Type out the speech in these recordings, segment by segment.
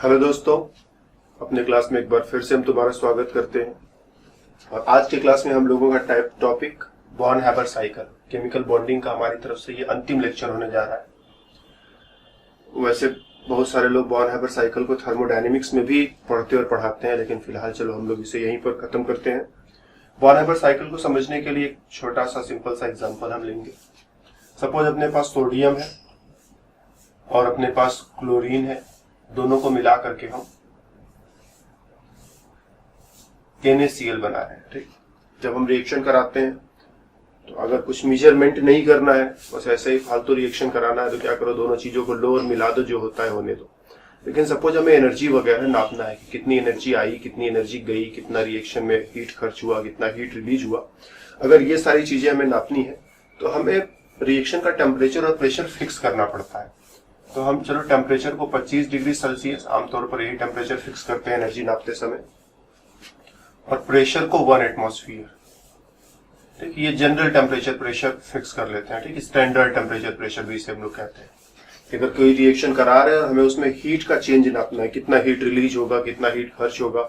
Hello दोस्तों, अपने class में एक बार फिर से हम तुम्हारा स्वागत करते हैं। और आज के क्लास में हम लोगों का topic born Haber cycle, chemical bonding का हमारी तरफ से ये अंतिम लेक्चर होने जा रहा है। वैसे बहुत सारे लोग बॉर्न हैबर साइकिल को थर्मोडायनेमिक्स में भी पढ़ते और पढ़ाते हैं, लेकिन फिलहाल चलो हम लोग इसे यहीं पर खत्म करते हैं। बॉर्न हैबर साइकिल को समझने के लिए एक छोटा सा सिंपल सा एग्जाम्पल हम लेंगे। सपोज अपने पास सोडियम है और अपने पास क्लोरीन है, दोनों को मिला करके हम NaCl बना रहे हैं। ठीक, जब हम रिएक्शन कराते हैं तो अगर कुछ मेजरमेंट नहीं करना है, बस ऐसे ही फालतू रिएक्शन कराना है, तो क्या करो, दोनों चीजों को लो और मिला दो, जो होता है होने दो। लेकिन सपोज हमें एनर्जी वगैरह नापना है कि कितनी एनर्जी आई, कितनी एनर्जी गई, कितना रिएक्शन में हीट खर्च हुआ, कितना हीट रिलीज हुआ। अगर ये सारी चीजें हमें नापनी है तो हमें रिएक्शन का टेम्परेचर और प्रेशर फिक्स करना पड़ता है। तो हम चलो टेम्परेचर को 25 डिग्री सेल्सियस, आमतौर पर यही टेम्परेचर फिक्स करते हैं एनर्जी नापते समय, और प्रेशर को 1 एटमॉस्फेयर। ठीक, ये जनरल टेम्परेचर प्रेशर फिक्स कर लेते हैं। ठीक, स्टैंडर्ड टेम्परेचर प्रेशर भी इसे हम लोग कहते हैं। अगर कोई रिएक्शन करा रहे हैं और हमें उसमें हीट का चेंज नापना है, कितना हीट रिलीज होगा, कितना हीट खर्च होगा,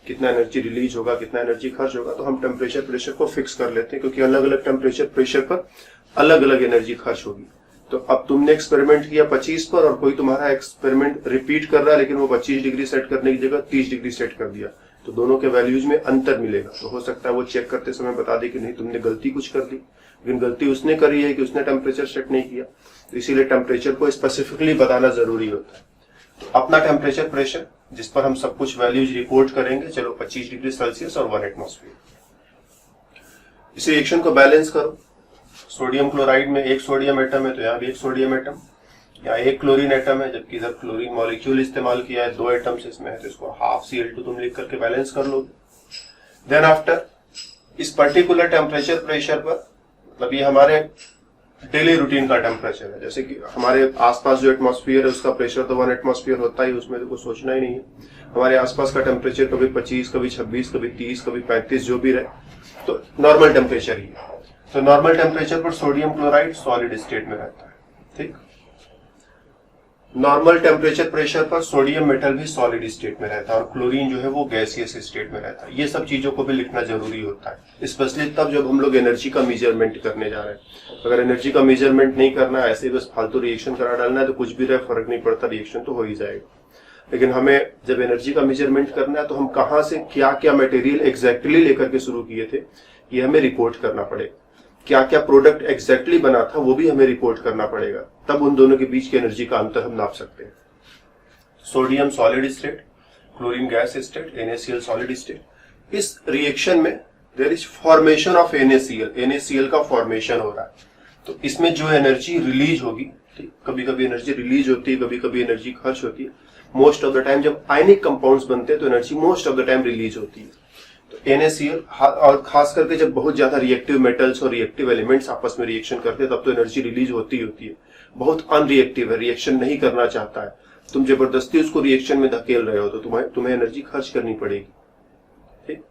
कितना एनर्जी रिलीज होगा, कितना एनर्जी खर्च होगा, तो हम टेम्परेचर प्रेशर को फिक्स कर लेते हैं, क्योंकि अलग अलग टेम्परेचर प्रेशर पर अलग अलग एनर्जी खर्च होगी। तो अब तुमने एक्सपेरिमेंट किया 25 पर और कोई तुम्हारा एक्सपेरिमेंट रिपीट कर रहा है, लेकिन वो 25 डिग्री सेट करने की जगह 30 डिग्री सेट कर दिया, तो दोनों के वैल्यूज में अंतर मिलेगा। तो हो सकता है वो चेक करते समय बता दे कि नहीं, तुमने गलती कुछ कर दी, लेकिन गलती उसने करी है कि उसने टेम्परेचर सेट नहीं किया। तो इसीलिए टेम्परेचर को स्पेसिफिकली बताना जरूरी होता है। तो अपना टेम्परेचर प्रेशर, जिस पर हम सब कुछ वैल्यूज रिपोर्ट करेंगे, चलो 25 डिग्री सेल्सियस और 1 एटमॉस्फेयर। इस रिएक्शन को बैलेंस करो। सोडियम क्लोराइड में एक सोडियम एटम है, तो यहाँ भी एक सोडियम एटम, यहाँ एक क्लोरीन एटम है, जबकि इधर क्लोरीन मॉलिक्यूल इस्तेमाल किया है, 2 एटम्स इसमें है, तो इसको हाफ Cl2 तुम लिख करके बैलेंस कर लोगे। देन आफ्टर इस पर्टिकुलर टेम्परेचर प्रेशर पर, मतलब ये हमारे डेली रूटीन का टेम्परेचर है, जैसे कि हमारे आसपास जो एटमॉस्फेयर है उसका प्रेशर तो 1 एटमॉस्फेयर होता ही, उसमें तो कुछ सोचना ही नहीं है। हमारे आसपास का टेम्परेचर कभी 25, कभी 26, कभी 30, कभी 35 जो भी रहे, तो नॉर्मल टेम्परेचर ही है। तो नॉर्मल टेम्परेचर पर सोडियम क्लोराइड सॉलिड स्टेट में रहता है। ठीक, नॉर्मल टेम्परेचर प्रेशर पर सोडियम मेटल भी सॉलिड स्टेट में रहता है, और क्लोरीन जो है वो गैसियस स्टेट में रहता है। ये सब चीजों को भी लिखना जरूरी होता है, स्पेशली तब जब हम लोग एनर्जी का मेजरमेंट करने जा रहे हैं। अगर एनर्जी का मेजरमेंट नहीं करना है, ऐसे बस फालतू रिएक्शन करा डालना है, तो कुछ भी रहे फर्क नहीं पड़ता, रिएक्शन तो हो ही जाएगा। लेकिन हमें जब एनर्जी का मेजरमेंट करना है, तो हम कहाँ से क्या क्या मटेरियल एग्जैक्टली लेकर के शुरू किए थे, ये हमें रिपोर्ट करना पड़ेगा। क्या क्या प्रोडक्ट एग्जैक्टली बना था वो भी हमें रिपोर्ट करना पड़ेगा, तब उन दोनों के बीच की एनर्जी का अंतर हम नाप सकते हैं। Sodium solid state, chlorine gas state, NaCl solid state. इस रिएक्शन में there is formation of NaCl का फॉर्मेशन हो रहा है। तो इसमें जो एनर्जी रिलीज होगी, कभी कभी एनर्जी रिलीज होती है, कभी कभी एनर्जी खर्च होती है। मोस्ट ऑफ द टाइम जब आयनिक कंपाउंड्स बनते हैं तो energy most of the time release होती है। तो NaCl, और खास करके जब बहुत ज्यादा रिएक्टिव मेटल्स और रिएक्टिव एलिमेंट्स आपस में रिएक्शन करते हैं, तब तो एनर्जी रिलीज होती है। बहुत अनरिएक्टिव है, रिएक्शन नहीं करना चाहता है, तुम जबरदस्ती उसको रिएक्शन में धकेल रहे हो, तो तुम्हें एनर्जी खर्च करनी पड़ेगी। ठीक,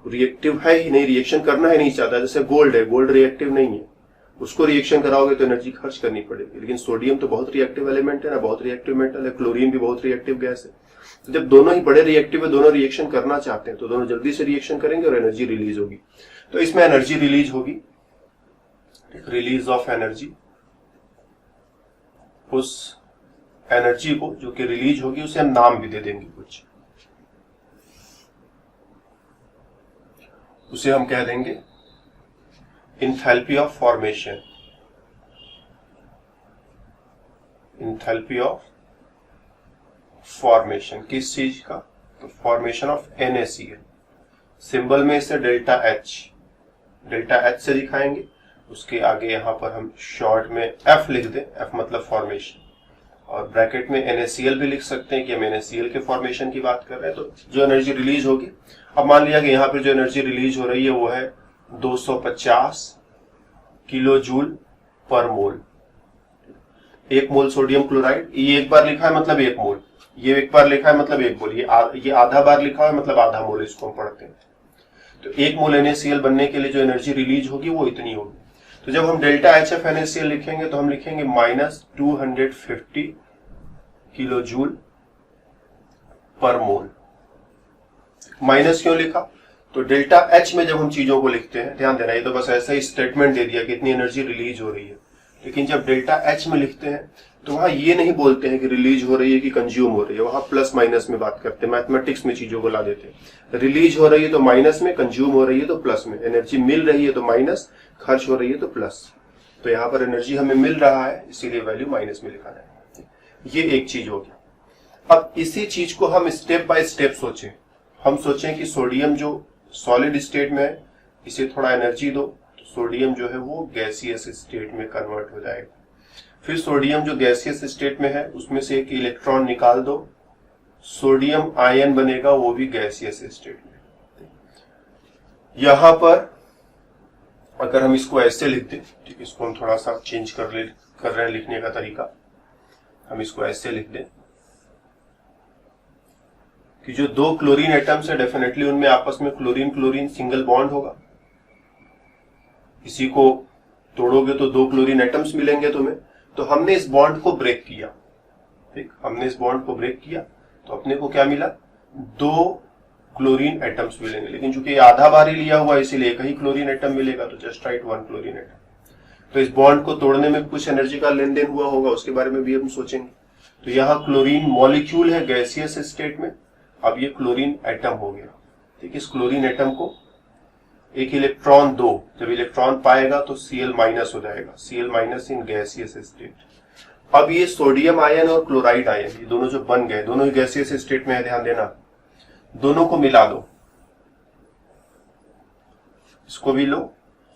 रिएक्टिव है ही नहीं, रिएक्शन करना ही नहीं चाहता। जैसे गोल्ड है, गोल्ड रिएक्टिव नहीं है, उसको रिएक्शन कराओगे तो एनर्जी खर्च करनी पड़ेगी। लेकिन सोडियम तो बहुत रिएक्टिव एलिमेंट है ना, बहुत रिएक्टिव मेटल है, क्लोरीन भी बहुत रिएक्टिव गैस है। तो जब दोनों ही बड़े रिएक्टिव है, दोनों रिएक्शन करना चाहते हैं, तो दोनों जल्दी से रिएक्शन करेंगे और एनर्जी रिलीज होगी। तो इसमें एनर्जी रिलीज होगी, रिलीज ऑफ एनर्जी। उस एनर्जी को जो कि रिलीज होगी उसे हम नाम भी दे देंगे कुछ, उसे हम कह देंगे enthalpy of formation. Enthalpy of formation किस चीज का, तो फॉर्मेशन ऑफ NaCl। सिंबल में इसे डेल्टा H से दिखाएंगे। उसके आगे यहां पर हम शॉर्ट में F लिख दें, F मतलब फॉर्मेशन, और ब्रैकेट में NaCl भी लिख सकते हैं कि हम NaCl के फॉर्मेशन की बात कर रहे हैं। तो जो एनर्जी रिलीज होगी, अब मान लिया कि यहाँ पर जो एनर्जी रिलीज हो रही है वो है 250 किलो जूल पर मोल। 1 मोल सोडियम क्लोराइड, ये एक बार लिखा है मतलब 1 मोल, ये एक बार लिखा है मतलब 1 मोल, ये आधा बार लिखा है मतलब आधा मोल, इसको हम पढ़ते हैं। तो 1 मोल NaCl बनने के लिए जो एनर्जी रिलीज होगी वो इतनी होगी। तो जब हम डेल्टा HF NaCl लिखेंगे तो हम लिखेंगे -250 किलो जूल पर मोल। माइनस क्यों लिखा? तो डेल्टा एच में जब हम चीजों को लिखते हैं, ध्यान देना, ये तो बस ऐसा ही स्टेटमेंट दे दिया कि इतनी एनर्जी रिलीज हो रही है, लेकिन जब डेल्टा एच में लिखते हैं तो वहां ये नहीं बोलते हैं कि रिलीज हो रही है कि कंज्यूम हो रही है, वहां प्लस माइनस में बात करते हैं, मैथमेटिक्स में चीजों को ला देते हैं। रिलीज हो रही है तो माइनस में, कंज्यूम हो रही है तो प्लस में, एनर्जी मिल रही है तो माइनस, खर्च हो रही है तो प्लस। तो यहाँ पर एनर्जी हमें मिल रहा है, इसीलिए वैल्यू माइनस में लिखा जाए। ये एक चीज हो गया। अब इसी चीज को हम स्टेप बाय स्टेप सोचें। हम सोचें कि सोडियम जो सॉलिड स्टेट में है, इसे थोड़ा एनर्जी दो तो सोडियम जो है वो गैसियस स्टेट में कन्वर्ट हो जाएगा। फिर सोडियम जो गैसियस स्टेट में है उसमें से एक इलेक्ट्रॉन निकाल दो, सोडियम आयन बनेगा, वो भी गैसियस स्टेट में। यहां पर अगर हम इसको ऐसे लिख दें, ठीक, इसको हम थोड़ा सा चेंज कर रहे हैं लिखने का तरीका। हम इसको ऐसे लिख दें कि जो दो क्लोरीन एटम्स है, डेफिनेटली उनमें आपस में क्लोरीन क्लोरीन सिंगल बॉन्ड होगा। इसी को तोड़ोगे तो दो क्लोरीन एटम्स मिलेंगे तुम्हें। तो हमने इस बॉन्ड को ब्रेक किया, ठीक, हमने इस बॉन्ड को ब्रेक किया तो अपने को क्या मिला? दो क्लोरीन एटम्स मिलेंगे, लेकिन चूंकि आधा बार ही लिया हुआ है इसीलिए एक ही क्लोरीन एटम मिलेगा, तो just right one chlorine atom. तो इस बॉन्ड को तोड़ने में कुछ एनर्जी का लेन देन हुआ होगा, उसके बारे में भी हम सोचेंगे। तो यहाँ क्लोरीन मॉलिक्यूल है गैसियस स्टेट में, अब ये क्लोरीन एटम हो गया, ठीक। इस क्लोरीन एटम को एक इलेक्ट्रॉन दो, जब इलेक्ट्रॉन पाएगा तो Cl माइनस हो जाएगा, Cl minus in gaseous state. अब ये सोडियम आयन और क्लोराइड आयन, ये दोनों जो बन गए, दोनों ही गैसियस स्टेट में है, ध्यान देना। दोनों को मिला दो, इसको भी लो,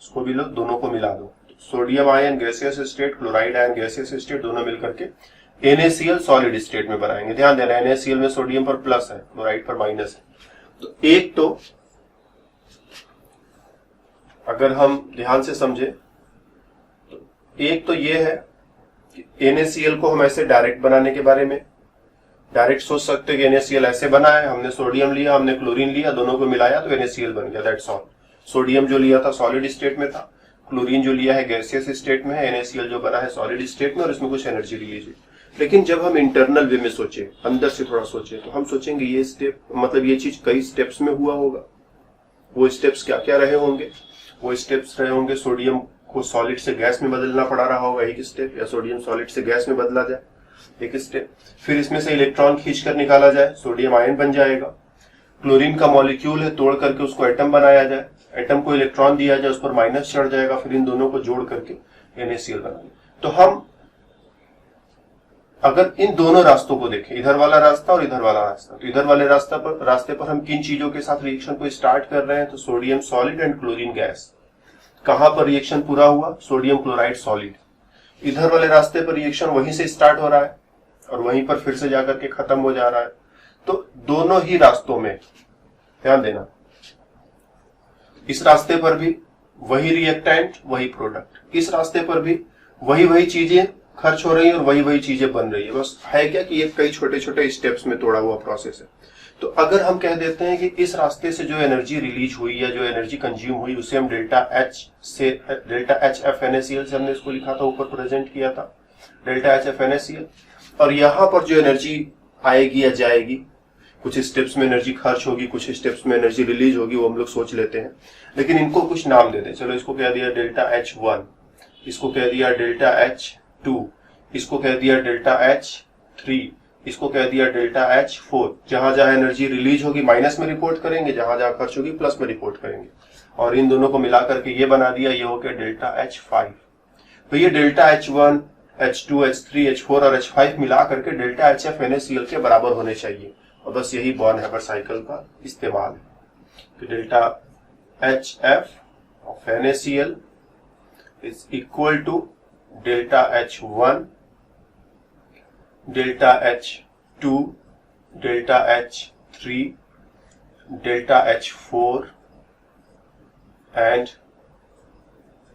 इसको भी लो, दोनों को मिला दो। Sodium ion gaseous state, chloride ion gaseous state, दोनों मिलकर के NaCl सॉलिड स्टेट में बनाएंगे। ध्यान देना, NaCl में सोडियम पर प्लस है, क्लोराइड पर माइनस है। तो एक तो अगर हम ध्यान से समझे तो एक तो ये है कि NaCl को हम ऐसे डायरेक्ट बनाने के बारे में डायरेक्ट सोच सकते हैं कि NaCl ऐसे बना है, हमने सोडियम लिया, हमने क्लोरीन लिया, दोनों को मिलाया तो NaCl बन गया, दैट्स ऑल। सोडियम जो लिया था सॉलिड स्टेट में था, क्लोरीन जो लिया है गैसियस स्टेट में है, NaCl जो बना है सॉलिड स्टेट में, और इसमें कुछ एनर्जी रिलीज हुई। लेकिन जब हम इंटरनल वे में सोचे, अंदर से थोड़ा सोचे, तो हम सोचेंगे ये स्टेप, मतलब ये चीज कई स्टेप्स में हुआ होगा। वो स्टेप्स क्या क्या रहे होंगे? वो स्टेप्स रहे होंगे, सोडियम को सॉलिड से गैस में बदलना पड़ा रहा होगा एक स्टेप, या सोडियम सॉलिड से गैस में बदला जाए एक स्टेप, फिर इसमें से इलेक्ट्रॉन खींचकर निकाला जाए, सोडियम आयन बन जाएगा। क्लोरीन का मॉलिक्यूल है, तोड़ करके उसको एटम बनाया जाए, एटम को इलेक्ट्रॉन दिया जाए, उस पर माइनस चढ़ जाएगा, फिर इन दोनों को जोड़ करके NaCl बना लें। तो हम अगर इन दोनों रास्तों को देखें, इधर वाला रास्ता और इधर वाला रास्ता, तो इधर वाले रास्ते पर हम किन चीजों के साथ रिएक्शन को स्टार्ट कर रहे हैं? तो sodium solid and chlorine gas. कहां पर रिएक्शन पूरा हुआ? Sodium chloride solid. इधर वाले रास्ते पर रिएक्शन वहीं से स्टार्ट हो रहा है और वहीं पर फिर से जाकर के खत्म हो जा रहा है। तो दोनों ही रास्तों में ध्यान देना, इस रास्ते पर भी वही रिएक्टेंट वही प्रोडक्ट, इस रास्ते पर भी वही चीजें खर्च हो रही है और वही चीजें बन रही है। बस है क्या कि ये कई छोटे छोटे स्टेप्स में तोड़ा हुआ प्रोसेस है। तो अगर हम कह देते हैं कि इस रास्ते से जो एनर्जी रिलीज हुई या जो एनर्जी कंज्यूम हुई उसे हम डेल्टा एच एफ NaCl से हमने इसको लिखा था, ऊपर प्रेजेंट किया था डेल्टा एच एफ NaCl, और यहां पर जो एनर्जी आएगी या जाएगी, कुछ स्टेप्स में एनर्जी खर्च होगी, कुछ स्टेप्स में एनर्जी रिलीज होगी, वो हम लोग सोच लेते हैं। लेकिन इनको कुछ नाम दे दें। चलो इसको कह दिया डेल्टा H1, इसको कह दिया डेल्टा H2, इसको कह दिया डेल्टा H3, इसको कह दिया डेल्टा H4। जहां जहां एनर्जी रिलीज होगी माइनस में रिपोर्ट करेंगे, जहां जहां खर्च होगी प्लस में रिपोर्ट करेंगे, और इन दोनों को मिलाकर के ये बना दिया, ये हो गया डेल्टा H5। तो ये delta H1, H2, H3, H4 और H5 मिला करके डेल्टा HF NaCl के बराबर होने चाहिए, और बस यही बॉर्न हैबर साइकिल का इस्तेमाल है कि delta HF of NaCl is equal to delta H1, delta H2, delta H3, delta H4 and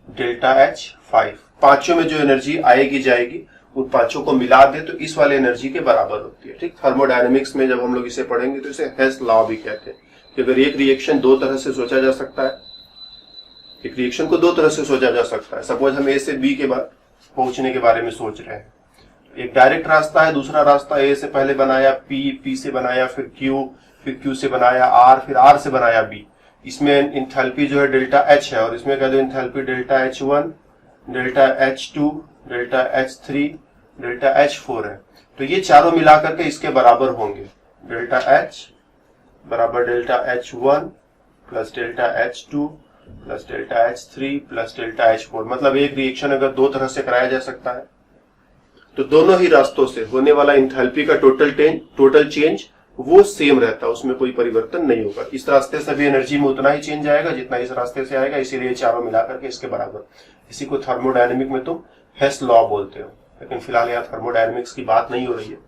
delta H5। पांचों में जो एनर्जी आएगी जाएगी उन पांचों को मिला दे तो इस वाले एनर्जी के बराबर होती है। ठीक, थर्मोडायनेमिक्स में जब हम लोग इसे पढ़ेंगे तो इसे हेस लॉ भी कहते हैं कि अगर एक रिएक्शन दो तरह से सोचा जा सकता है, एक रिएक्शन को दो तरह से सोचा जा सकता है। सपोज हम ए से बी के बाद पहुंचने के बारे में सोच रहे हैं, एक डायरेक्ट रास्ता है, दूसरा रास्ता ए से पहले बनाया पी, पी से बनाया फिर क्यू, फिर क्यू से बनाया आर, फिर आर से बनाया बी। इसमें इंथैल्पी जो है डेल्टा एच है और इसमें कह दो enthalpy delta H1, delta H2, delta H3, delta H4 है। तो ये चारों मिलाकर के इसके बराबर होंगे, डेल्टा H बराबर delta H1 plus delta H2 plus delta H3 plus delta H4। मतलब एक रिएक्शन अगर दो तरह से कराया जा सकता है तो दोनों ही रास्तों से होने वाला इंथैल्पी का टोटल चेंज वो सेम रहता है, उसमें कोई परिवर्तन नहीं होगा। इस रास्ते से भी एनर्जी में उतना ही चेंज आएगा जितना इस रास्ते से आएगा, इसीलिए चारों मिलाकर के इसके बराबर। इसी को थर्मोडायनेमिक में तुम हेस लॉ बोलते हो, लेकिन फिलहाल यहाँ थर्मोडायनेमिक्स की बात नहीं हो रही है।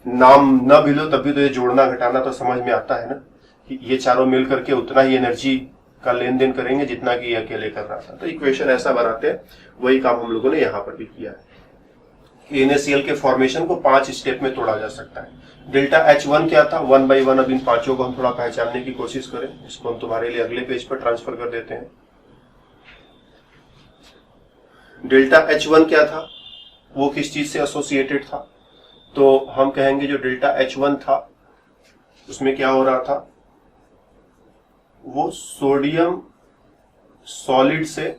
नाम न भी लो तब भी तो ये जोड़ना घटाना तो समझ में आता है ना, कि ये चारों मिल करके उतना ही एनर्जी का लेन देन करेंगे जितना कि ये अकेले कर रहा था। तो इक्वेशन ऐसा बनाते हैं, वही काम हम लोगों ने यहाँ पर भी किया है। NaCl के फॉर्मेशन को 5 स्टेप में तोड़ा जा सकता है। डेल्टा H1 क्या था, 1 by 1। अब इन पांचों को हम थोड़ा पहचानने की कोशिश करें। इसको हम तुम्हारे लिए अगले पेज पर ट्रांसफर कर देते हैं। डेल्टा H1 क्या था, वो किस चीज से एसोसिएटेड था, तो हम कहेंगे जो डेल्टा H1 था उसमें क्या हो रहा था, वो सोडियम सॉलिड से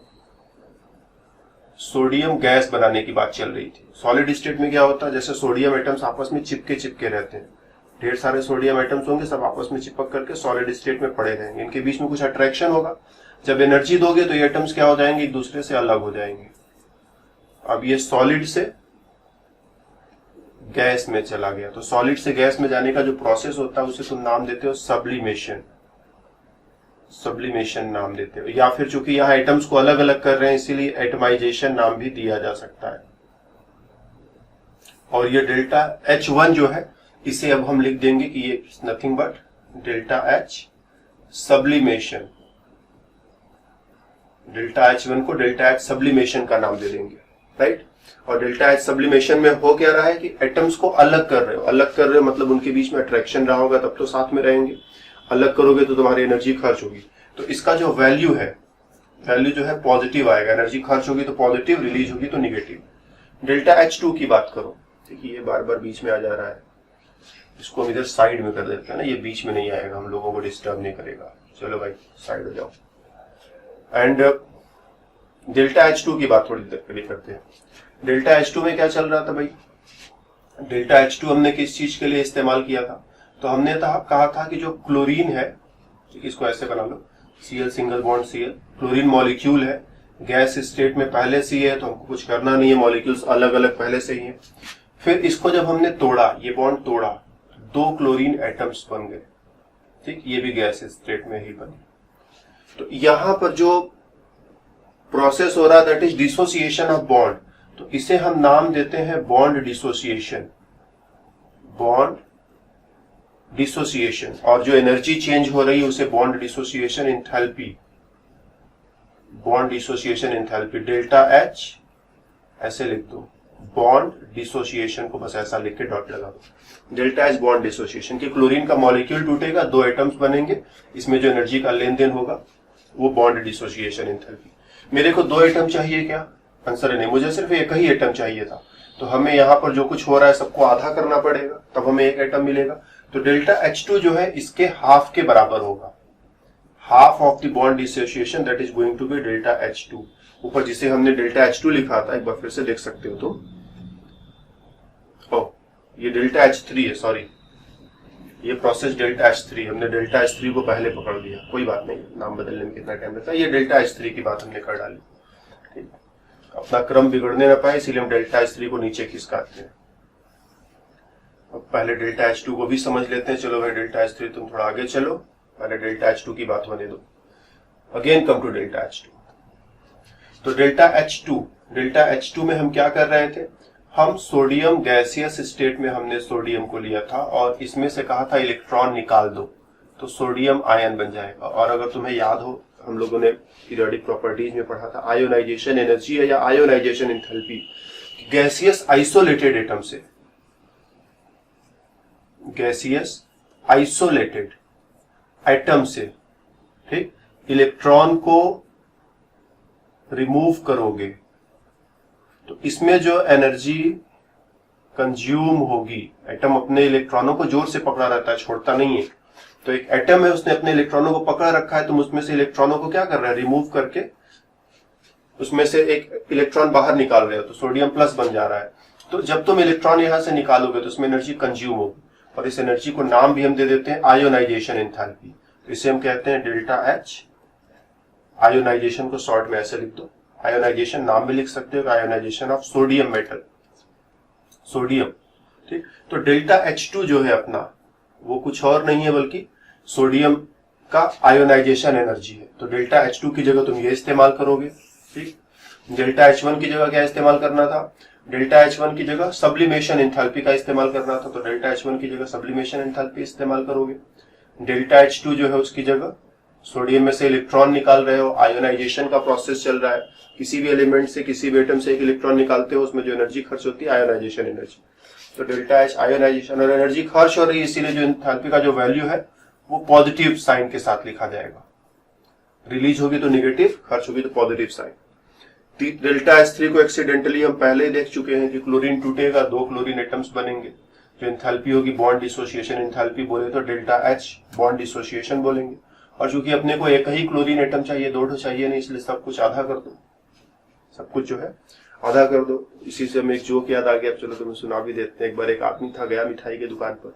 सोडियम गैस बनाने की बात चल रही थी। सॉलिड स्टेट में क्या होता है, जैसे सोडियम एटम्स आपस में चिपके रहते हैं, ढेर सारे सोडियम एटम्स होंगे, सब आपस में चिपक करके सॉलिड स्टेट में पड़े रहेंगे, इनके बीच में कुछ अट्रैक्शन होगा। जब एनर्जी दोगे तो ये एटम्स क्या हो जाएंगे, एक दूसरे से अलग हो जाएंगे। अब ये सॉलिड से गैस में चला गया, तो सॉलिड से गैस में जाने का जो प्रोसेस होता है उसे तुम नाम देते हो सब्लिमेशन, सब्लिमेशन नाम देते हो। या फिर चूंकि यहाँ एटम्स को अलग अलग कर रहे हैं इसीलिए एटमाइजेशन नाम भी दिया जा सकता है। और ये डेल्टा H1 जो है इसे अब हम लिख देंगे कि ये nothing but delta H sublimation. Delta H1 को डेल्टा H सब्लिमेशन का नाम दे देंगे, राइट। और डेल्टा H सब्लिमेशन में हो क्या रहा है कि एटम्स को अलग कर रहे हो, अलग कर रहे हो मतलब उनके बीच में अट्रैक्शन रहा होगा तब तो साथ में रहेंगे, अलग करोगे तो तुम्हारी एनर्जी खर्च होगी। तो इसका जो वैल्यू है, वैल्यू जो है पॉजिटिव आएगा, एनर्जी खर्च होगी तो पॉजिटिव, रिलीज होगी तो निगेटिव। डेल्टा H2 की बात करो, देखिए ये बार बार बीच में आ जा रहा है, इसको हम इधर साइड में कर देते हैं ना, ये बीच में नहीं आएगा, हम लोगों को डिस्टर्ब नहीं करेगा। चलो भाई साइड हो जाओ। एंड डेल्टा H2 की बात थोड़ी देर के लिए करते हैं। डेल्टा H2 में क्या चल रहा था भाई, डेल्टा H2 हमने किस चीज के लिए इस्तेमाल किया था, तो हमने कहा था कि जो क्लोरीन है, इसको ऐसे बना लो, Cl single bond Cl, chlorine molecule है, गैस स्टेट में पहले से ही है तो हमको कुछ करना नहीं है, मॉलिक्यूल्स अलग अलग पहले से ही है। फिर इसको जब हमने तोड़ा, ये बॉन्ड तोड़ा, 2 क्लोरीन एटम्स बन गए, ठीक, ये भी गैस स्टेट में ही बने। तो यहां पर जो प्रोसेस हो रहा है that is dissociation of bond, तो इसे हम नाम देते हैं बॉन्ड डिसोसिएशन, बॉन्ड डिसोसिएशन। और जो एनर्जी चेंज हो रही है उसे bond dissociation enthalpy, bond dissociation enthalpy. Delta H ऐसे लिख दो, बॉन्ड डिसोसिएशन को बस ऐसा लिख के डॉट लगा दो। डेल्टा H बॉन्ड डिसोसिएशन की क्लोरीन का मॉलिक्यूल टूटेगा, 2 एटम्स बनेंगे, इसमें जो एनर्जी का लेन देन होगा वो बॉन्ड डिसोसिएशन एंथैल्पी। मेरे को 2 एटम चाहिए क्या, आंसर है नहीं, मुझे सिर्फ एक ही एटम चाहिए था, तो हमें यहां पर जो कुछ हो रहा है सबको आधा करना पड़ेगा, तब हमें 1 एटम मिलेगा। तो डेल्टा H2 जो है इसके हाफ के बराबर होगा, half of the bond dissociation that is going to be delta H2। ऊपर जिसे हमने डेल्टा H2 लिखा था, एक बार फिर से देख सकते हो तो, ये डेल्टा H3 है, सॉरी ये प्रोसेस डेल्टा H3, हमने डेल्टा H3 को पहले पकड़ लिया, कोई बात नहीं, नाम बदलने में कितना टाइम लगता है। ये डेल्टा H3 की बात हमने कर डाली, ठीक, अपना क्रम बिगड़ने ना पाए इसीलिए हम डेल्टा H3 को नीचे खिसकाते हैं। अब पहले डेल्टा H2 को भी समझ लेते हैं। चलो भाई डेल्टा H3 तुम थोड़ा आगे चलो, पहले डेल्टा H2 की बात होने दो। Again come to delta H2। तो डेल्टा H2 में हम क्या कर रहे थे, हम सोडियम गैसियस स्टेट में हमने सोडियम को लिया था और इसमें से कहा था इलेक्ट्रॉन निकाल दो तो सोडियम आयन बन जाएगा। और अगर तुम्हें याद हो, हम लोगों ने पीरियोडिक प्रॉपर्टीज में पढ़ा था, आयोनाइजेशन एनर्जी है या ionisation enthalpy, gaseous isolated atom से, गैसियस आइसोलेटेड एटम से, ठीक, इलेक्ट्रॉन को रिमूव करोगे तो इसमें जो एनर्जी कंज्यूम होगी, एटम अपने इलेक्ट्रॉनों को जोर से पकड़ा रहता है, छोड़ता नहीं है। तो एक एटम है, उसने अपने इलेक्ट्रॉनों को पकड़ रखा है, तुम उसमें से इलेक्ट्रॉनों को क्या कर रहे हैं, रिमूव करके उसमें से एक इलेक्ट्रॉन बाहर निकाल रहे हो, तो सोडियम प्लस बन जा रहा है। तो जब तुम इलेक्ट्रॉन यहां से निकालोगे तो उसमें एनर्जी कंज्यूम होगी, और इस एनर्जी को नाम भी हम दे देते हैं आयोनाइजेशन एंथैल्पी। इसे हम कहते हैं डेल्टा एच। आयोनाइजेशन को शॉर्ट में ऐसे लिख दो, आयोनाइजेशन नाम भी लिख सकते हो, ionisation of sodium metal, sodium. ठीक, तो डेल्टा H2 जो है अपना, वो कुछ और नहीं है बल्कि सोडियम का आयोनाइजेशन एनर्जी है। तो डेल्टा H2 की जगह तुम ये इस्तेमाल करोगे। ठीक, डेल्टा H1 की जगह क्या इस्तेमाल करना था, डेल्टा H1 की जगह सब्लिमेशन एंथैल्पी का इस्तेमाल करना था, तो डेल्टा H1 की जगह सब्लिमेशन एंथैल्पी इस्तेमाल करोगे। डेल्टा H2 जो है उसकी जगह सोडियम में से इलेक्ट्रॉन निकाल रहे हो, आयोनाइजेशन का प्रोसेस चल रहा है, किसी भी एलिमेंट से, किसी भी एटम से एक इलेक्ट्रॉन निकालते हो, उसमें जो एनर्जी खर्च होती है आयोनाइजेशन एनर्जी। तो डेल्टा H आयोनाइजेशन और एनर्जी खर्च हो रही है, इसीलिए जो एंथैल्पी का जो वैल्यू है वो पॉजिटिव साइन के साथ लिखा जाएगा। रिलीज होगी तो निगेटिव, खर्च होगी तो पॉजिटिव साइन। डेल्टा H3 को एक्सीडेंटली हम पहले ही देख चुके हैं कि क्लोरीन टूटेगा, 2 क्लोरीन एटम्स बनेंगे, जो एंथैल्पी होगी बॉन्ड डिसोसिएशन एंथैल्पी बोले तो डेल्टा H बॉन्ड डिसोसिएशन बोलेंगे। और चूंकि अपने को एक ही क्लोरीन एटम चाहिए, 2 चाहिए नहीं, इसलिए सब कुछ आधा कर दो, सब कुछ जो है आधा कर दो। इसी से हमें एक जोक याद आ गया, चलो तुम्हें सुना भी देते हैं। एक बार एक आदमी था, गया मिठाई की दुकान पर,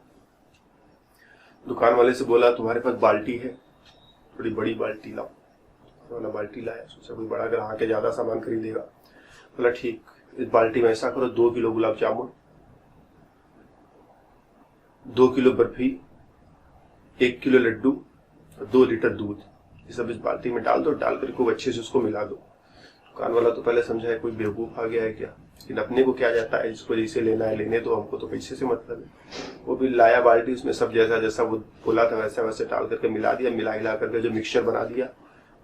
दुकान वाले से बोला तुम्हारे पास बाल्टी है, थोड़ी बड़ी बाल्टी लाओ। वाला बाल्टी लाया, सोचा कोई बड़ा ग्राहक है, ज्यादा सामान खरीदेगा। बोला ठीक, इस बाल्टी में ऐसा करो 2 kilo gulab jamun, 2 kilo barfi, 1 kilo Laddu और 2 लीटर दूध, ये सब इस बाल्टी में डाल दो, डालकर खूब अच्छे से उसको मिला दो। दुकान वाला तो पहले समझा है कोई बेवकूफ आ गया है क्या, लेकिन अपने को क्या जाता है, इसको जैसे लेना है लेने दो, हमको तो पैसे से मतलब है। वो भी लाया बाल्टी, उसमें सब जैसा जैसा वो बोला था वैसा वैसे डाल करके मिला दिया, मिला हिला करके जो मिक्सचर बना दिया।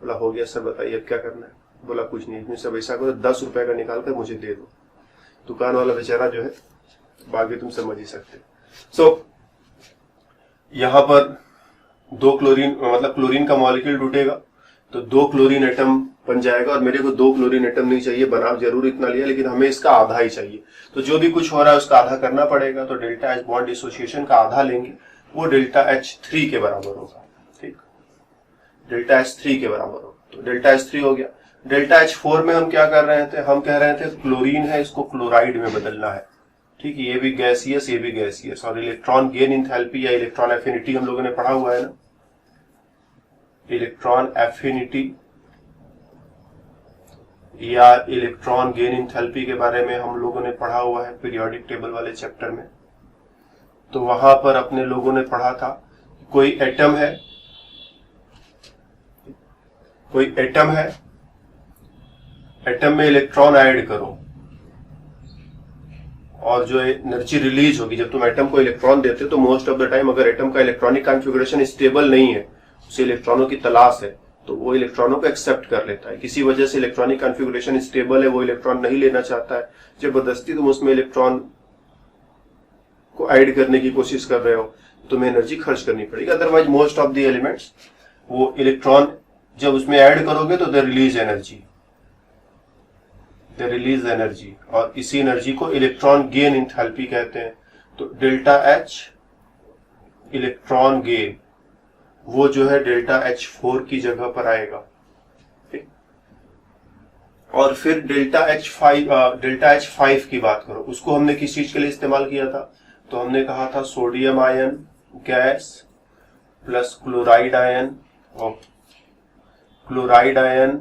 बोला हो गया सर, बताइए अब क्या करना है। बोला कुछ नहीं, इसमें सब ऐसा करो 10 रुपए का निकाल कर मुझे दे दो। दुकान वाला बेचारा जो है, बाकी तुम समझ ही सकते। सो यहाँ पर 2 क्लोरीन, मतलब क्लोरीन का मॉलिक्यूल टूटेगा तो 2 क्लोरीन एटम बन जाएगा, और मेरे को 2 क्लोरीन एटम नहीं चाहिए, बनाव जरूर इतना लिया, लेकिन हमें इसका आधा ही चाहिए। तो जो भी कुछ हो रहा है उसका आधा करना पड़ेगा। तो डेल्टा H बॉन्ड डिसोसिएशन का आधा लेंगे, वो डेल्टा H3 के बराबर होगा। ठीक, डेल्टा H3 के बराबर होगा, तो डेल्टा H3 हो गया। डेल्टा H4 में हम क्या कर रहे थे, हम कह रहे थे क्लोरीन है, इसको क्लोराइड में बदलना है। ठीक है, ये भी गैसियस, ये भी गैसियस, और इलेक्ट्रॉन गेन एंथैल्पी या इलेक्ट्रॉन एफिनिटी हम लोगों ने पढ़ा हुआ है ना, इलेक्ट्रॉन एफिनिटी या इलेक्ट्रॉन गेन एंथैल्पी के बारे में हम लोगों ने पढ़ा हुआ है पीरियोडिक टेबल वाले चैप्टर में। तो वहां पर अपने लोगों ने पढ़ा था, कोई एटम है, कोई एटम है, एटम में इलेक्ट्रॉन ऐड करो और जो एनर्जी रिलीज होगी, जब तुम एटम को इलेक्ट्रॉन देते हो तो मोस्ट ऑफ द टाइम अगर एटम का इलेक्ट्रॉनिक कॉन्फ़िगरेशन स्टेबल नहीं है, उसे इलेक्ट्रॉनों की तलाश है, तो वो इलेक्ट्रॉनों को एक्सेप्ट कर लेता है। किसी वजह से इलेक्ट्रॉनिक कॉन्फ़िगरेशन स्टेबल है, वो इलेक्ट्रॉन नहीं लेना चाहता है, जबरदस्ती तुम उसमें इलेक्ट्रॉन को ऐड करने की कोशिश कर रहे हो, तुम्हें एनर्जी खर्च करनी पड़ेगी। Otherwise most of the elements, वो इलेक्ट्रॉन जब उसमें ऐड करोगे तो they release energy, they release energy, और इसी एनर्जी को इलेक्ट्रॉन गेन एंथैल्पी कहते हैं। तो डेल्टा H इलेक्ट्रॉन गेन, वो जो है डेल्टा H4 की जगह पर आएगा। और फिर डेल्टा H5 की बात करो, उसको हमने किस चीज के लिए इस्तेमाल किया था, तो हमने कहा था sodium ion gas plus chloride ion और क्लोराइड आयन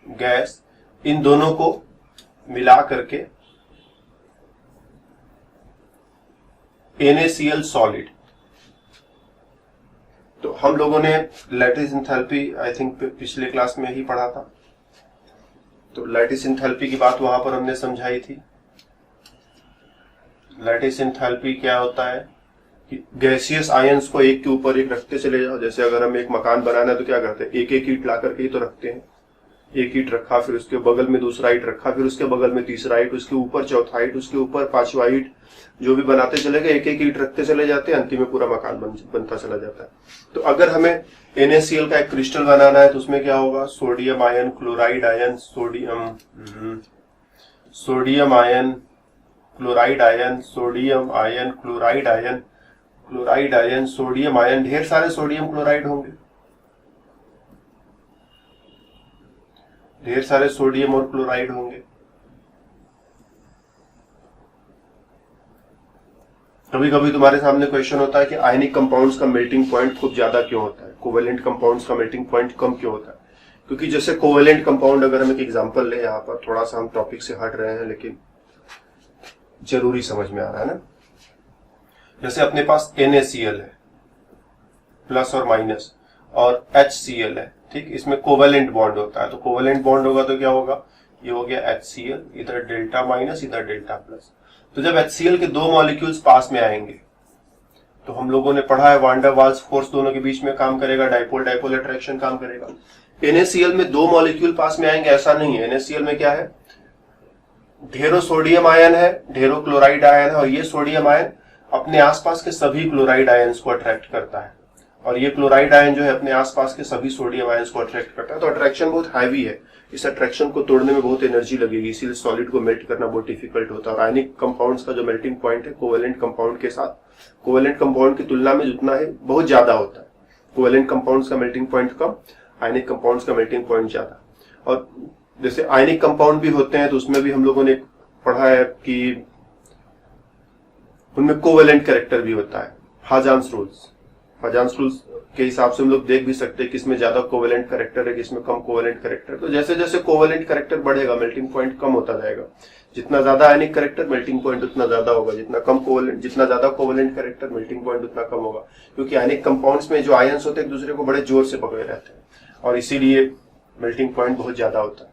गैस, इन दोनों को मिला करके NaCl सॉलिड। तो हम लोगों ने लैटिस एंथैल्पी आई थिंक पिछले क्लास में ही पढ़ा था, तो लैटिस एंथैल्पी की बात वहां पर हमने समझाई थी। लैटिस एंथैल्पी क्या होता है कि गैसियस आयंस को एक के ऊपर एक रखते चले जाओ। जैसे अगर हम एक मकान बनाना है तो क्या करते हैं, एक एक ईंट ला करके ही तो रखते हैं। एक ईंट रखा, फिर उसके बगल में दूसरा ईंट रखा, फिर उसके बगल में तीसरा ईंट, उसके ऊपर चौथा ईंट, उसके ऊपर पांचवा ईंट, जो भी बनाते चले गए एक एक ईंट रखते चले जाते हैं, अंतिम में पूरा मकान बनता चला जाता है। तो अगर हमें NaCl का एक क्रिस्टल बनाना है तो उसमें क्या होगा, sodium ion chloride ion, sodium ion chloride ion, sodium ion, chloride ion, chloride ion, sodium ion, ढेर सारे सोडियम क्लोराइड होंगे, ढेर सारे सोडियम और क्लोराइड होंगे। कभी कभी तुम्हारे सामने क्वेश्चन होता है कि आयनिक कंपाउंड्स का मेल्टिंग पॉइंट खूब ज्यादा क्यों होता है, कोवेलेंट कंपाउंड्स का मेल्टिंग पॉइंट कम क्यों होता है? क्योंकि जैसे कोवेलेंट कंपाउंड, अगर हम एक एग्जांपल लें, यहाँ पर थोड़ा सा हम टॉपिक से हट रहे हैं लेकिन जरूरी समझ में आ रहा है ना। जैसे अपने पास NaCl है प्लस और माइनस, और HCl है, ठीक, इसमें कोवेलेंट बॉन्ड होता है। तो कोवेलेंट बॉन्ड होगा तो क्या होगा, ये हो गया HCl, इधर डेल्टा माइनस, इधर डेल्टा प्लस। तो जब HCl के दो मॉलिक्यूल्स पास में आएंगे तो हम लोगों ने पढ़ा है वान डेर वाल्स फोर्स दोनों के बीच में काम करेगा, डाइपोल डाइपोल अट्रैक्शन काम करेगा। NaCl में दो मॉलिक्यूल पास में आएंगे ऐसा नहीं है। NaCl में क्या है, ढेरों सोडियम आयन है, ढेरों क्लोराइड आयन है, और ये सोडियम आयन अपने आसपास के सभी क्लोराइड आयंस को अट्रैक्ट करता है, और ये क्लोराइड आयन जो है अपने आसपास के सभी सोडियम आयंस को अट्रैक्ट करता है। तो अट्रैक्शन बहुत हैवी है, इस अट्रैक्शन को तोड़ने में बहुत एनर्जी लगेगी, इसीलिए सॉलिड को मेल्ट करना बहुत डिफिकल्ट होता है। और आयनिक कंपाउंड्स का जो मेल्टिंग पॉइंट है कोवेलेंट कंपाउंड के साथ, कोवेलेंट कंपाउंड की तुलना में जितना है बहुत ज्यादा होता है। कोवेलेंट कंपाउंड्स का मेल्टिंग पॉइंट कम, आयनिक कंपाउंड्स का मेल्टिंग पॉइंट ज्यादा। और जैसे आयनिक कंपाउंड भी होते हैं तो उसमें भी हम लोगों ने पढ़ा है कि उनमें कोवेलेंट कैरेक्टर भी होता है। हाजान्स रूल्स के हिसाब से हम लोग देख भी सकते हैं किसमें ज्यादा कोवेलेंट कैरेक्टर है, किसमें कम कोवेलेंट कैरेक्टर। तो जैसे जैसे कोवेलेंट कैरेक्टर बढ़ेगा मेल्टिंग पॉइंट कम होता जाएगा। जितना ज्यादा आयनिक कैरेक्टर मेल्टिंग पॉइंट उतना ज्यादा होगा, जितना ज्यादा कोवेलेंट कैरेक्टर मेल्टिंग पॉइंट उतना कम होगा। क्योंकि आयनिक कंपाउंड्स में जो आयंस होते हैं एक दूसरे को बड़े जोर से पकड़े रहते हैं और इसीलिए मेल्टिंग पॉइंट बहुत ज्यादा होता है।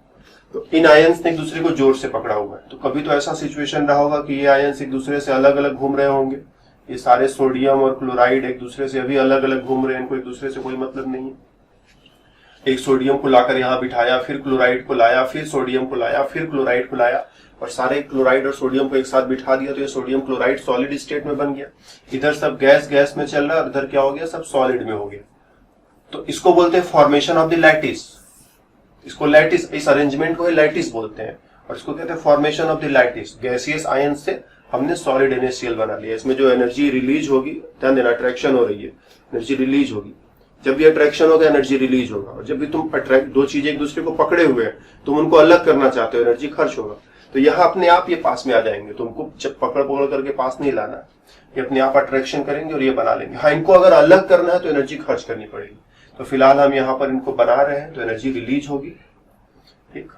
तो इन आयंस ने एक दूसरे को जोर से पकड़ा हुआ है। तो कभी तो ऐसा सिचुएशन रहा होगा कि ये आयंस एक दूसरे से अलग अलग घूम रहे होंगे, ये सारे सोडियम और क्लोराइड एक दूसरे से अभी अलग अलग घूम रहे हैं, इनको एक दूसरे से कोई मतलब नहीं है। एक सोडियम को लाकर यहाँ बिठाया, फिर क्लोराइड को लाया, फिर सोडियम को लाया, फिर क्लोराइड को लाया, और सारे क्लोराइड और सोडियम को एक साथ बिठा दिया तो ये सोडियम क्लोराइड सॉलिड स्टेट में बन गया। इधर सब गैस गैस में चल रहा है और इधर क्या हो गया, सब सॉलिड में हो गया। तो इसको बोलते हैं फॉर्मेशन ऑफ द लैटिस। इसको लैटिस, इस अरेंजमेंट को लैटिस बोलते हैं, और इसको कहते हैं formation of the lattice. Gaseous ion से हमने सॉलिड NaCl बना लिया। इसमें जो एनर्जी रिलीज होगी, ध्यान देना, अट्रैक्शन हो रही है, एनर्जी रिलीज होगी। जब भी अट्रैक्शन होगा एनर्जी रिलीज होगा, और जब भी तुम दो चीजें एक दूसरे को पकड़े हुए हैं तुम उनको अलग करना चाहते हो, एनर्जी खर्च होगा। तो यहाँ अपने आप ये पास में आ जाएंगे, तुमको जब पकड़ करके पास नहीं लाना, ये अपने आप अट्रैक्शन करेंगे और ये बना लेंगे। हाँ, इनको अगर अलग करना है तो एनर्जी खर्च करनी पड़ेगी। तो फिलहाल हम यहाँ पर इनको बना रहे हैं तो एनर्जी रिलीज होगी, ठीक,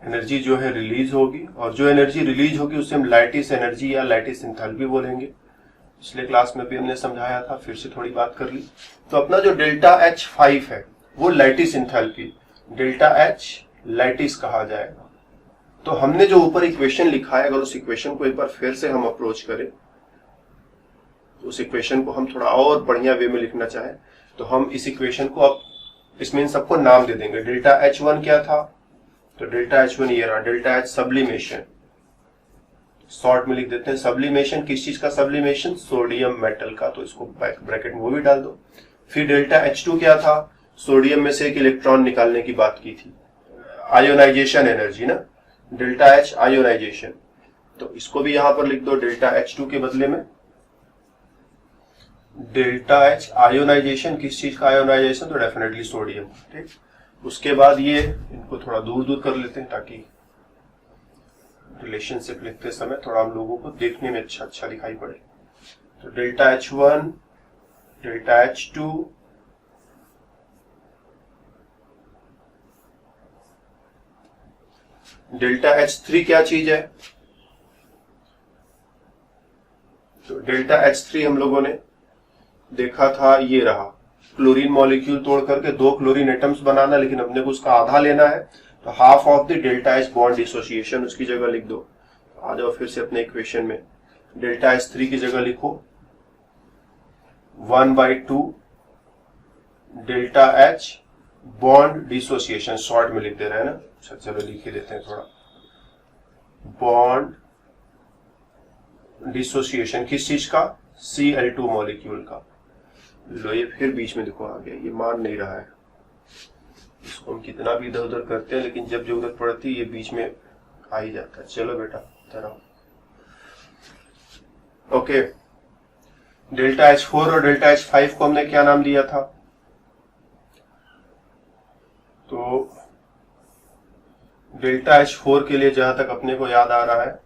एनर्जी जो है रिलीज होगी, और जो एनर्जी रिलीज होगी उसे हम लैटिस एनर्जी या लैटिस एंथैल्पी बोलेंगे। पिछले क्लास में भी हमने समझाया था, फिर से थोड़ी बात कर ली। तो अपना जो डेल्टा H5 है वो lattice enthalpy, delta H lattice कहा जाएगा। तो हमने जो ऊपर इक्वेशन लिखा है, अगर उस इक्वेशन को एक बार फिर से हम अप्रोच करें, उस इक्वेशन को हम थोड़ा और बढ़िया वे में लिखना चाहें तो हम इस इक्वेशन को अब इसमें इन सबको नाम दे देंगे। डेल्टा H1 क्या था, तो डेल्टा H1 ये रहा, डेल्टा H सब्लिमेशन, शॉर्ट में लिख देते हैं सब्लिमेशन। किस चीज का सब्लिमेशन, सोडियम मेटल का, तो इसको ब्रैकेट में वो भी डाल दो। फिर डेल्टा H2 क्या था, सोडियम में से एक इलेक्ट्रॉन निकालने की बात की थी, आयोनाइजेशन एनर्जी ना, डेल्टा H आयोनाइजेशन, तो इसको भी यहां पर लिख दो डेल्टा H2 के बदले में। डेल्टा H आयोनाइजेशन, किस चीज का आयोनाइजेशन, तो डेफिनेटली सोडियम, ठीक। उसके बाद ये इनको थोड़ा दूर दूर कर लेते हैं ताकि रिलेशनशिप लिखते समय थोड़ा हम लोगों को देखने में अच्छा दिखाई पड़े। तो delta H1, delta H2, delta H3 क्या चीज है, तो डेल्टा H3 हम लोगों ने देखा था, ये रहा, क्लोरीन मॉलिक्यूल तोड़ करके दो क्लोरीन एटम्स बनाना, लेकिन अपने को उसका आधा लेना है, तो half of the delta H bond dissociation उसकी जगह लिख दो। आ जाओ फिर से अपने इक्वेशन में, डेल्टा H3 की जगह लिखो 1/2 delta H bond dissociation, short में लिख दे रहे हैं ना, अच्छा चलो लिख ही देते हैं थोड़ा, बॉन्ड डिसोसिएशन किस चीज का, Cl2 मॉलिक्यूल का। लो ये फिर बीच में देखो आ गया, ये मान नहीं रहा है, इसको हम कितना भी इधर उधर करते हैं लेकिन जब जरूरत पड़ती है ये बीच में आ ही जाता है। चलो बेटा तरह ओके। डेल्टा H4 और डेल्टा H5 को हमने क्या नाम दिया था? तो डेल्टा H4 के लिए जहां तक अपने को याद आ रहा है,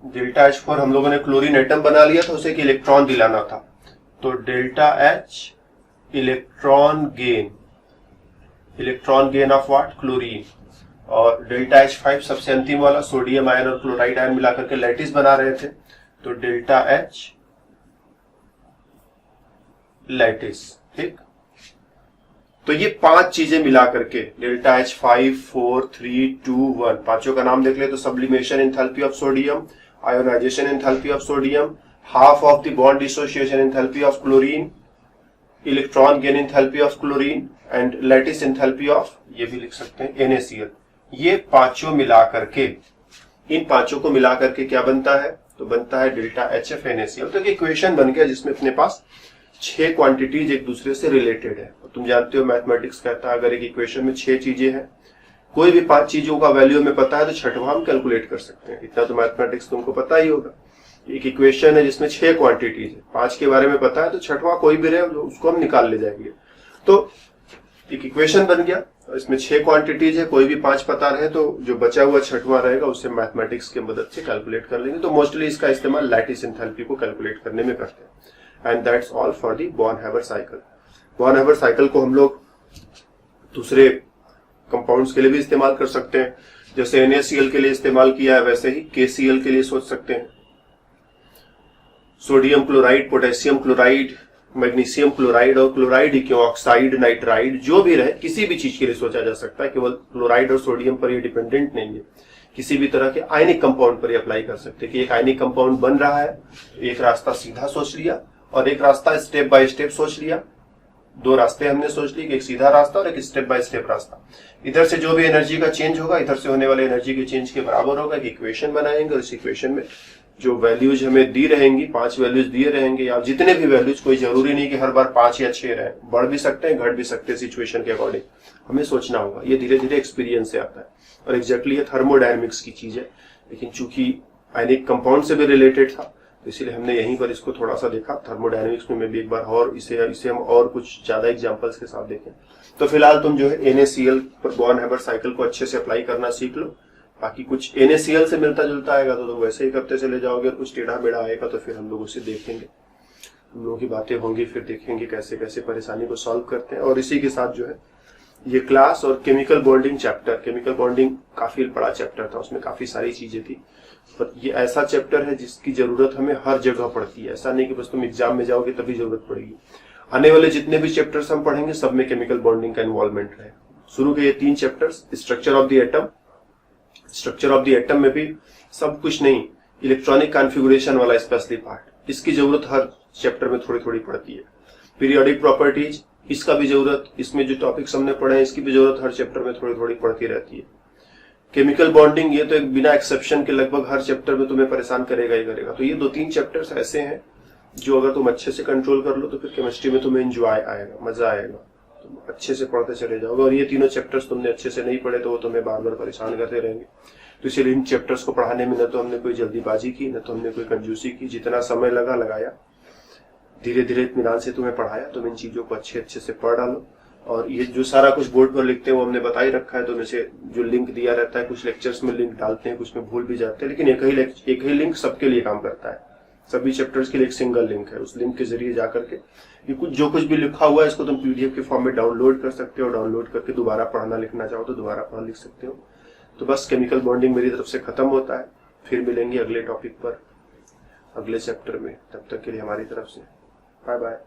डेल्टा H4 हम लोगों ने क्लोरीन एटम बना लिया था, उसे एक इलेक्ट्रॉन दिलाना था। तो delta H electron gain of what? Chlorine. और डेल्टा H5 सबसे अंतिम वाला सोडियम आयन और क्लोराइड आयन मिलाकर के लैटिस बना रहे थे, तो डेल्टा H लैटिस। ठीक, तो ये 5 चीजें मिला करके डेल्टा H5 4 3 2 1, पांचों का नाम देख ले तो sublimation enthalpy of sodium, ionisation enthalpy of sodium, half of the bond dissociation enthalpy of chlorine, electron gain enthalpy of chlorine and lattice enthalpy of, ये भी लिख सकते हैं, NaCl। ये पांचों मिला करके, इन पांचों को मिला करके क्या बनता है? तो बनता है डेल्टा HF NaCl। तो एक इक्वेशन बन गया जिसमें अपने पास 6 क्वांटिटीज एक दूसरे से रिलेटेड है। तुम जानते हो मैथमेटिक्स कहता है अगर एक इक्वेशन में 6 चीजें हैं, कोई भी 5 चीजों का वैल्यू हमें पता है तो छठवां हम कैलकुलेट कर सकते हैं। इतना तो मैथमेटिक्स तुमको पता ही होगा। एक इक्वेशन है जिसमें 6 क्वांटिटीज है, 5 के बारे में पता है तो छठवां कोई भी रहे उसको हम निकाल ले जाएंगे। तो एक इक्वेशन बन गया, इसमें 6 क्वांटिटीज है, कोई भी 5 पता रहे तो जो बचा हुआ छठवां रहेगा उससे मैथमेटिक्स की मदद से कैलकुलेट कर लेंगे। तो मोस्टली इसका इस्तेमाल लैटिस एंथैल्पी को कैलकुलेट करने में करते हैं। And that's all for the born-Haber cycle. Born-Haber cycle को हम लोग दूसरे कंपाउंड्स के लिए भी इस्तेमाल कर सकते हैं, जैसे NaCl के लिए इस्तेमाल किया है वैसे ही KCl के लिए सोच सकते हैं। Sodium chloride, potassium chloride, magnesium chloride और क्लोराइड ही क्यों, ऑक्साइड, नाइट्राइड, जो भी रहे किसी भी चीज के लिए सोचा जा सकता है। केवल क्लोराइड और सोडियम पर ये डिपेंडेंट नहीं है, किसी भी तरह के आयनिक कंपाउंड पर अप्लाई कर सकते हैं कि एक आयनिक कंपाउंड बन रहा है, एक रास्ता सीधा सोच लिया और एक रास्ता स्टेप बाय स्टेप सोच लिया। 2 रास्ते हमने सोच लिए, एक सीधा रास्ता और एक स्टेप बाय स्टेप रास्ता। इधर से जो भी एनर्जी का चेंज होगा इधर से होने वाले एनर्जी के चेंज के बराबर होगा। एक इक्वेशन बनाएंगे और इस इक्वेशन में जो वैल्यूज हमें दी रहेंगी, 5 वैल्यूज दिए रहेंगे या जितने भी वैल्यूज, कोई जरूरी नहीं कि हर बार 5 या 6 रहे, बढ़ भी सकते हैं, घट भी सकते हैं, सिचुएशन के अकॉर्डिंग हमें सोचना होगा। ये धीरे धीरे एक्सपीरियंस से आता है और एग्जैक्टली ये थर्मोडायनेमिक्स की चीज है, लेकिन चूंकि आयनिक कंपाउंड से भी रिलेटेड था तो इसीलिए हमने यहीं पर इसको थोड़ा सा देखा। थर्मोडायनेमिक्स में भी एक बार और इसे हम और कुछ ज्यादा एग्जांपल्स के साथ देखें। तो फिलहाल तुम जो है NaCl पर बॉर्न-हैबर साइकिल को अच्छे से अप्लाई करना सीख लो। बाकी कुछ NaCl से मिलता जुलता आएगा तो तुम वैसे ही करते चले जाओगे, और कुछ टेढ़ा मेढ़ा आएगा तो फिर हम लोग उसे देखेंगे, हम लोगों की बातें होंगी, फिर देखेंगे कैसे कैसे परेशानी को सॉल्व करते हैं। और इसी के साथ जो है ये क्लास और chemical bonding chapter, chemical bonding काफी बड़ा चैप्टर था, उसमें काफी सारी चीजें थी, पर ये ऐसा चैप्टर है जिसकी जरूरत हमें हर जगह पड़ती है। ऐसा नहीं कि बस तुम एग्जाम में जाओगे तभी जरूरत पड़ेगी। आने वाले जितने भी चैप्टर्स हम पढ़ेंगे सब में केमिकल बॉन्डिंग का इन्वॉल्वमेंट है। शुरू के ये 3 chapters, structure of the atom, structure of the atom में भी सब कुछ नहीं, इलेक्ट्रॉनिक कॉन्फ़िगरेशन वाला स्पेशली पार्ट, इसकी जरूरत हर चैप्टर में थोड़ी थोड़ी पड़ती है। पीरियोडिक प्रॉपर्टीज, इसका भी जरूरत, इसमें जो टॉपिक्स हमने पढ़े हैं इसकी भी जरूरत हर चैप्टर में थोड़ी थोड़ी पड़ती रहती है। केमिकल बॉन्डिंग ये तो एक बिना एक्सेप्शन के लगभग हर चैप्टर में तुम्हें परेशान करेगा ही करेगा। तो ये 2-3 चैप्टर्स ऐसे हैं जो अगर तुम अच्छे से कंट्रोल कर लो तो फिर केमिस्ट्री में तुम्हें एंजॉय आएगा, मजा आएगा, तुम अच्छे से पढ़ते चले जाओगे। और ये तीनों चैप्टर्स तुमने अच्छे से नहीं पढ़े तो वो तुम्हें बार बार परेशान करते रहेंगे। तो इसलिए इन चैप्टर्स को पढ़ाने में न तो हमने कोई जल्दीबाजी की, न तो हमने कोई कंजूसी की, जितना समय लगा लगाया, धीरे धीरे इत्मीनान से तुम्हें पढ़ाया। तुम इन चीजों को अच्छे से पढ़ डालो। और ये जो सारा कुछ बोर्ड पर लिखते हैं वो हमने बता ही रखा है, तो उनसे जो लिंक दिया रहता है, कुछ लेक्चर्स में लिंक डालते हैं, कुछ में भूल भी जाते हैं, लेकिन एक ही लिंक सबके लिए काम करता है। सभी चैप्टर्स के लिए एक सिंगल लिंक है, उस लिंक के जरिए जाकर के ये जो कुछ भी लिखा हुआ है इसको तुम PDF के फॉर्म में डाउनलोड कर सकते हो। डाउनलोड करके दोबारा पढ़ना लिखना चाहो तो दोबारा पढ़ लिख सकते हो। तो बस केमिकल बॉन्डिंग मेरी तरफ से खत्म होता है। फिर मिलेंगे अगले टॉपिक पर, अगले चैप्टर में। तब तक के लिए हमारी तरफ से बाय बाय।